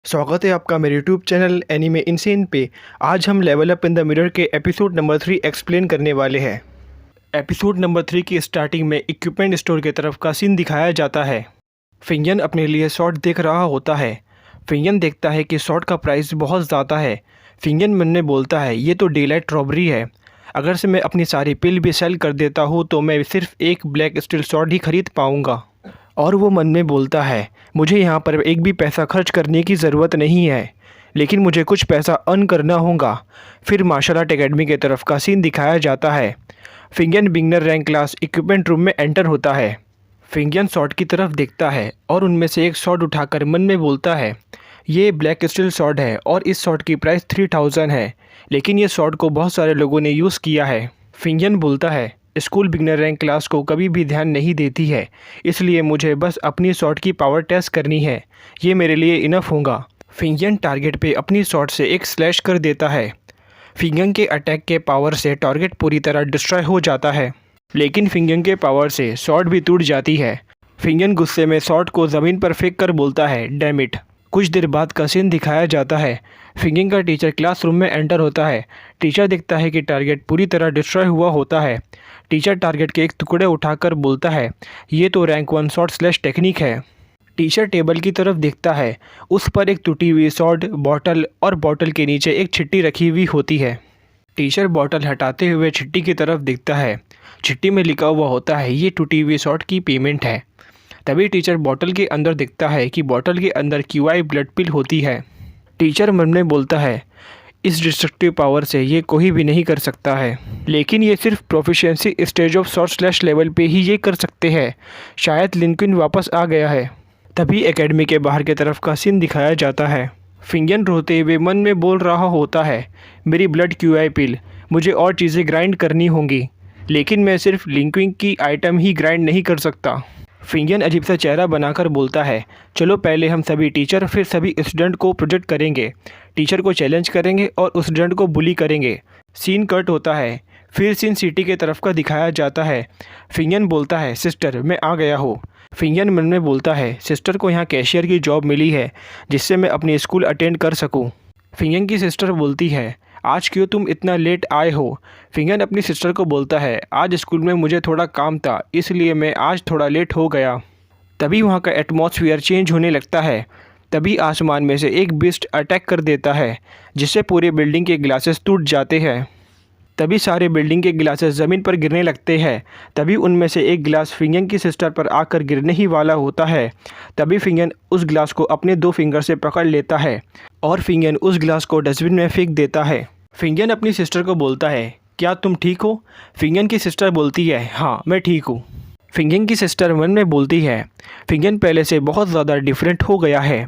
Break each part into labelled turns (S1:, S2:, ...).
S1: स्वागत है आपका मेरे यूट्यूब चैनल एनीमे इनसेन पे। आज हम level up in the mirror के एपिसोड नंबर 3 एक्सप्लेन करने वाले हैं। एपिसोड नंबर 3 की स्टार्टिंग में इक्विपमेंट स्टोर की तरफ का सीन दिखाया जाता है। फिंगन अपने लिए शॉट देख रहा होता है। फिंगन देखता है कि शॉट का प्राइस बहुत ज़्यादा है। फिंगन मन में बोलता है ये तो डेलाइट रॉबरी है। अगर से मैं अपनी सारी पिल भी सेल कर देता हूँ तो मैं सिर्फ एक ब्लैक स्टील शॉट ही खरीद पाऊँगा। और वो मन में बोलता है मुझे यहाँ पर एक भी पैसा खर्च करने की ज़रूरत नहीं है, लेकिन मुझे कुछ पैसा अर्न करना होगा। फिर मार्शल आर्ट एकेडमी की तरफ का सीन दिखाया जाता है। Fingon beginner rank class equipment room में एंटर होता है। फिंगन शॉट की तरफ देखता है और उनमें से एक शॉट उठाकर मन में बोलता है ये ब्लैक स्टील शॉट है और इस शॉट की प्राइस 3000 है, लेकिन ये शॉट को बहुत सारे लोगों ने यूज़ किया है। फिंगन बोलता है स्कूल बिगनर रैंक क्लास को कभी भी ध्यान नहीं देती है, इसलिए मुझे बस अपनी शॉट की पावर टेस्ट करनी है, ये मेरे लिए इनफ होगा। फिंगन टारगेट पे अपनी शॉट से एक स्लैश कर देता है। फिंगन के अटैक के पावर से टारगेट पूरी तरह डिस्ट्रॉय हो जाता है, लेकिन फिंगन के पावर से शॉट भी टूट जाती है। फिंगन गुस्से में शॉट को ज़मीन पर फेंक कर बोलता है डैम इट। कुछ देर बाद का सीन दिखाया जाता है। फिंगन का टीचर क्लासरूम में एंटर होता है। टीचर देखता है कि टारगेट पूरी तरह डिस्ट्रॉय हुआ होता है। टीचर टारगेट के एक टुकड़े उठाकर बोलता है ये तो रैंक 1 शॉट स्लैश टेक्निक है। टीचर टेबल की तरफ देखता है, उस पर एक टूटी हुई शॉट बॉटल और बॉटल के नीचे एक चिट्ठी रखी हुई होती है। टीचर बॉटल हटाते हुए चिट्ठी की तरफ देखता है। चिट्ठी में लिखा हुआ होता है ये टूटी हुई शॉट की पेमेंट है। तभी टीचर बॉटल के अंदर देखता है कि बॉटल के अंदर क्यूआई ब्लड पिल होती है। टीचर मन में बोलता है इस डिस्ट्रक्टिव पावर से ये कोई भी नहीं कर सकता है, लेकिन ये सिर्फ proficiency stage of shot slash level पे ही ये कर सकते हैं। शायद लिंकन वापस आ गया है। तभी एकेडमी के बाहर की तरफ का सीन दिखाया जाता है। फिंगन रोते हुए मन में बोल रहा होता है मेरी ब्लड क्यूआई पिल, मुझे और चीज़ें ग्राइंड करनी होंगी, लेकिन मैं सिर्फ लिंकिंग की आइटम ही ग्राइंड नहीं कर सकता। फिंगन अजीब सा चेहरा बनाकर बोलता है चलो पहले हम सभी टीचर फिर सभी स्टूडेंट को प्रोजेक्ट करेंगे, टीचर को चैलेंज करेंगे और उस स्टूडेंट को बुली करेंगे। सीन कट होता है। फिर सीन सिटी के तरफ का दिखाया जाता है। फिंगन बोलता है सिस्टर मैं आ गया हूँ। फिंगन मन में बोलता है सिस्टर को यहाँ कैशियर की जॉब मिली है जिससे मैं अपनी स्कूल अटेंड कर सकूँ। फिंगन की सिस्टर बोलती है आज क्यों तुम इतना लेट आए हो। फिंगन अपनी सिस्टर को बोलता है आज स्कूल में मुझे थोड़ा काम था, इसलिए मैं आज थोड़ा लेट हो गया। तभी वहाँ का एटमॉस्फेयर चेंज होने लगता है। तभी आसमान में से एक बीस्ट अटैक कर देता है जिससे पूरे बिल्डिंग के ग्लासेस टूट जाते हैं। तभी सारे बिल्डिंग के ग्लासेस ज़मीन पर गिरने लगते हैं। तभी उनमें से एक ग्लास फिंगन की सिस्टर पर आकर गिरने ही वाला होता है। तभी फिंगन उस ग्लास को अपने 2 फिंगर से पकड़ लेता है और फिंगन उस ग्लास को डस्टबिन में फेंक देता है। फिंगन अपनी सिस्टर को बोलता है क्या तुम ठीक हो। फिंगन की सिस्टर बोलती है हाँ मैं ठीक हूँ। फिंगन की सिस्टर मन में बोलती है फिंगन पहले से बहुत ज़्यादा डिफरेंट हो गया है।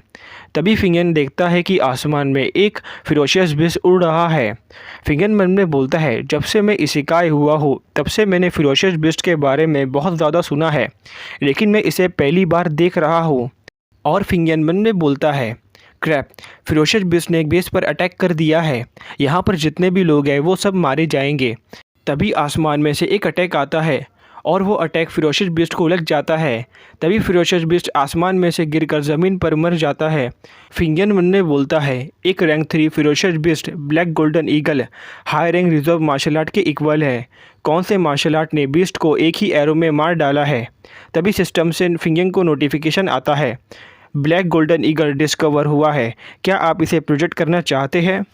S1: तभी फिंगन देखता है कि आसमान में एक फिरोशियस बिस्ट उड़ रहा है। फिंगन मन में बोलता है जब से मैं इशिकाई हुआ हूँ तब से मैंने फिरोशियस बिस्ट के बारे में बहुत ज़्यादा सुना है, लेकिन मैं इसे पहली बार देख रहा हूँ। और फिंगन मन में बोलता है क्रैप, फिरोशियस बिस्ट ने एक बेस पर अटैक कर दिया है, यहाँ पर जितने भी लोग हैं वो सब मारे जाएंगे। तभी आसमान में से एक अटैक आता है और वो अटैक फिरोशियस बिस्ट को लग जाता है। तभी फिरोशियस बिस्ट आसमान में से गिरकर ज़मीन पर मर जाता है। फिंगन मन में बोलता है एक rank 3 ferocious beast black golden eagle high rank reserve martial art के इक्वल है। कौन से मार्शल आर्ट ने बिस्ट को एक ही एरो में मार डाला है। तभी सिस्टम से फिंगन को नोटिफिकेशन आता है ब्लैक गोल्डन ईगल डिस्कवर हुआ है, क्या आप इसे प्रोजेक्ट करना चाहते हैं।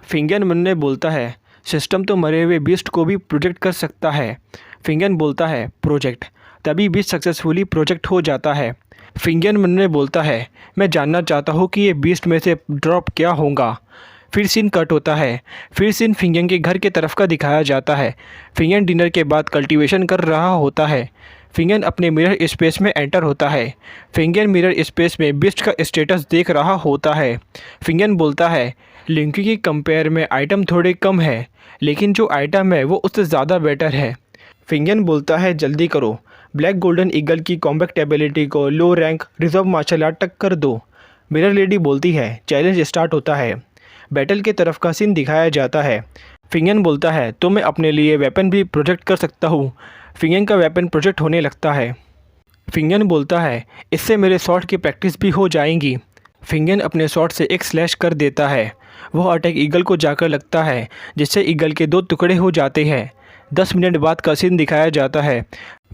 S1: फिंगन मन में बोलता है सिस्टम तो मरे हुए बीस्ट को भी प्रोजेक्ट कर सकता है। फिंगन बोलता है प्रोजेक्ट। तभी बीस्ट सक्सेसफुली प्रोजेक्ट हो जाता है। फिंगन मन में बोलता है मैं जानना चाहता हूँ कि ये बीस्ट में से ड्रॉप क्या होगा। फिर सीन कट होता है। फिर सीन फिंगन के घर के तरफ का दिखाया जाता है। फिंगन डिनर के बाद कल्टीवेशन कर रहा होता है। फिंगन अपने मिरर स्पेस में एंटर होता है। फिंगन मिरर स्पेस में बीस्ट का स्टेटस देख रहा होता है। फिंगन बोलता है लिंकी के कंपेयर में आइटम थोड़े कम है, लेकिन जो आइटम है वो उससे ज़्यादा बेटर है। फिंगन बोलता है जल्दी करो, ब्लैक गोल्डन ईगल की कॉम्बैक्ट एबिलिटी को low rank reserve martial art तक कर दो। मिरर लेडी बोलती है चैलेंज स्टार्ट होता है। बैटल के तरफ का सीन दिखाया जाता है। फिंगन बोलता है तो मैं अपने लिए वेपन भी प्रोजेक्ट कर सकता हूँ। फिंगन का वेपन प्रोजेक्ट होने लगता है। फिंगन बोलता है इससे मेरे शॉट की प्रैक्टिस भी हो जाएंगी। फिंगन अपने शॉट से एक स्लैश कर देता है। वह अटैक ईगल को जाकर लगता है जिससे ईगल के 2 टुकड़े हो जाते हैं। 10 मिनट बाद का सीन दिखाया जाता है।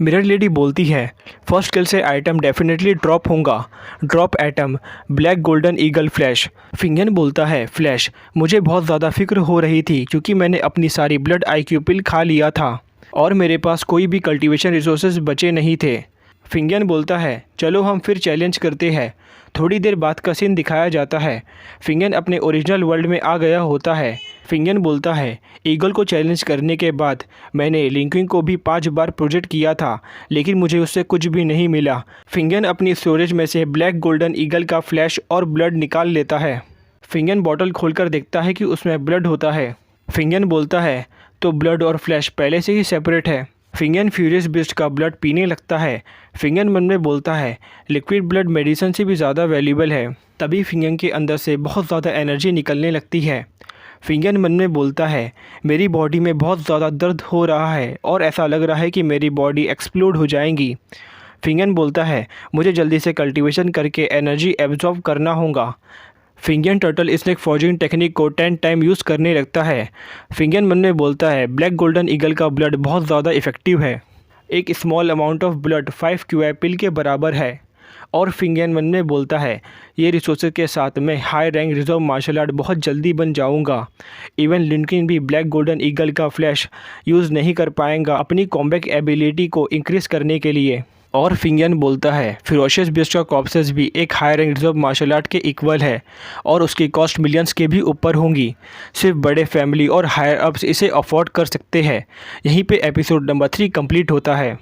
S1: मिरर लेडी बोलती है, फर्स्ट किल से आइटम डेफिनेटली ड्रॉप होगा। Drop item black golden eagle flash. Fingon बोलता है, फ्लैश मुझे बहुत ज़्यादा फिक्र हो रही थी क्योंकि मैंने अपनी सारी ब्लड IQ पिल खा लिया था और मेरे पास कोई भी कल्टीवेशन रिसोर्सेज बचे नहीं थे। फिंगन बोलता है, चलो हम फिर चैलेंज करते हैं। थोड़ी देर बाद का सीन दिखाया जाता है। फिंगन अपने ओरिजिनल वर्ल्ड में आ गया होता है। फिंगन बोलता है, ईगल को चैलेंज करने के बाद मैंने लिंकिंग को भी 5 बार प्रोजेक्ट किया था लेकिन मुझे उससे कुछ भी नहीं मिला। फिंगन अपनी स्टोरेज में से ब्लैक गोल्डन ईगल का फ्लैश और ब्लड निकाल लेता है। फिंगन बॉटल खोलकर देखता है कि उसमें ब्लड होता है। फिंगन बोलता है, तो ब्लड और फ्लैश पहले से ही सेपरेट है। फिंगन फ्यूरियस बीस्ट का ब्लड पीने लगता है। फिंगन मन में बोलता है, लिक्विड ब्लड मेडिसिन से भी ज़्यादा वैल्यूबल है। तभी फिंगन के अंदर से बहुत ज़्यादा एनर्जी निकलने लगती है। फिंगन मन में बोलता है, मेरी बॉडी में बहुत ज़्यादा दर्द हो रहा है और ऐसा लग रहा है कि मेरी बॉडी एक्सप्लोड हो जाएगी। फिंगन बोलता है, मुझे जल्दी से कल्टीवेशन करके एनर्जी एब्जॉर्ब करना होगा। फिंगन टर्टल स्नेक फॉर्जिंग टेक्निक को 10 टाइम यूज़ करने लगता है। फिंगन मन में बोलता है, ब्लैक गोल्डन ईगल का ब्लड बहुत ज़्यादा इफ़ेक्टिव है। एक small amount of blood 5 QI पिल के बराबर है। और फिंगन मन में बोलता है, ये रिसोर्सेज के साथ मैं high rank reserve martial art बहुत जल्दी बन जाऊंगा। इवन लिंकिन भी ब्लैक गोल्डन ईगल का फ्लैश यूज़ नहीं कर पाएंगा अपनी कॉम्बैट एबिलिटी को इंक्रीज़ करने के लिए। और फिंगन बोलता है, फिरोशियस बीस्ट का कॉर्प्सेस भी एक high rank reserve martial art के इक्वल है और उसकी कॉस्ट मिलियंस के भी ऊपर होंगी। सिर्फ बड़े फैमिली और हायर अप्स इसे अफोर्ड कर सकते हैं। यहीं पे एपिसोड नंबर 3 कंप्लीट होता है।